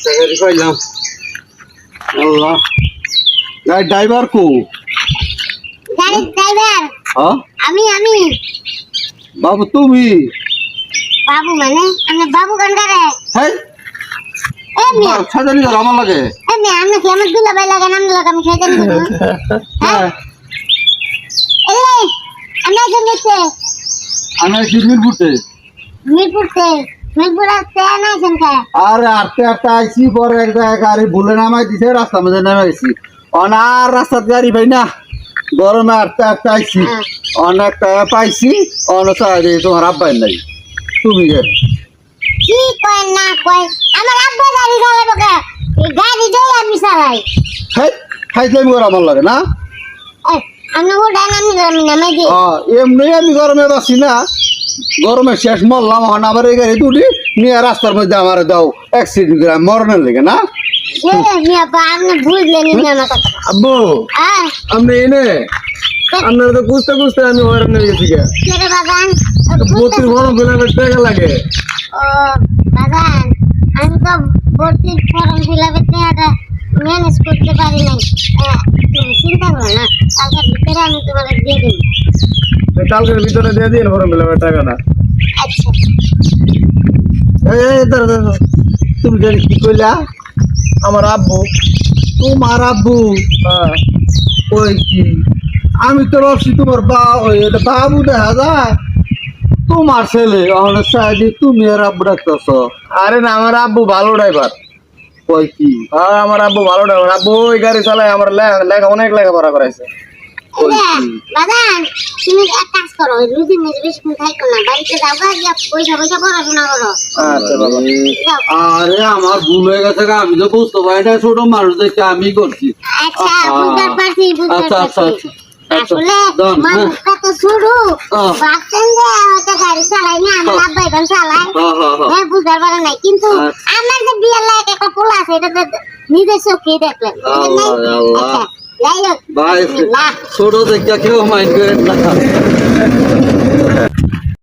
টাকারি পাইলাম আল্লাহ গাড়ি ড্রাইভার কো গাড়ির ড্রাইভার হ্যাঁ আমি বাবু তুমি বাবু মানে আমি বাবু গান গারে হ্যাঁ এ মিয়া সাজানি ধর আমার লাগে এ মিয়া আমি কি আমার দুলা ভাই লাগে নাম লাগে আমি শয়তান করব হ্যাঁ এই আমি একজন দেখতে আমি মিরপুরতে মিরপুর আসতে না সংখ্যা আরে আটটা আটটা আইসি পরে এক জায়গায় গাড়ি ভুলে নামাই দিছে রাস্তার মধ্যে নেমে গেছি অনার রাস্তার গাড়ি ভাই না গরমে আটটা আটটা আইসি অনেক টাকা পাইছি অনেক তোমার আব্বাই নাই তুমি গে কি কয় না কয় আমার আব্বা গাড়ি চালাবো কে এই গাড়ি দেই আমি চালাই হ্যাঁ খাইতে আমি আমার লাগে না আমি ওটা আমি নামাই দিই এমনি আমি গরমে বাসি না গরমে শেষ মরলাম এখন আবার এই গাড়ি দুটি নিয়ে রাস্তার মধ্যে আমার দাও অ্যাক্সিডেন্ট করে মরণের লেগে না মিয়া বা আপনি বুঝলেন না আমার কথা আব্বু আপনি এনে আপনারা তো বুঝতে বুঝতে আমি হয়রান হয়ে গেছি কেরে বাগান প্রতি গরম ফেলে টাকা লাগে ও বাগান আমি তো ভর্তির ফর্ম ফিলাপের টাকাটা ম্যানেজ করতে পারি নাই তুমি চিন্তা করো না কালকের ভিতরে আমি তোমাকে দিয়ে দেবো কালকের ভিতরে দিয়ে দিন গরম ফেলে টাকাটা আচ্ছা এই দাঁড়া দাঁড়া তুমি জানি কি কইলা আমার আব্বু তোমার আব্বু ওই কি আমি তো ভাবছি তোমার বাবু দেখা যায় তোমার ছেলে অনেক সাহায্যে তুমি আর আব্বু ডাকতেছ আরে না আমার আব্বু ভালো ড্রাইভার ওই কি হ্যাঁ আমার আব্বু ভালো ড্রাইভার আব্বু ওই গাড়ি চালায় আমার লেখা অনেক লেখাপড়া করাইছে বাগান তুমি এক কাজ করো রুজি মেজ বেশি থাকো না বাড়িতে যাও গিয়ে পয়সা পয়সা পড়াশোনা করো আচ্ছা বাবা আরে আমার ভুল হয়ে গেছে গা, আমি তো বুঝতে পারি না ছোট মানুষ দেখে আমি করছি আচ্ছা বুঝতে পারছি আচ্ছা আচ্ছা আচ্ছা আসলে দন, মানুষটা তো শুরু ভাবছেন যে হয়তো গাড়ি চালাই না আমার আব্বা এখন চালাই হ্যাঁ বুঝতে পারে নাই কিন্তু আমার যে বিয়ের লাগে একটা পোলা আছে এটা তো নিজের চোখেই দেখলেন আচ্ছা যাই হোক ভাই বিসমিল্লাহ। ছোট দেখে কেউ মাইন্ড করে না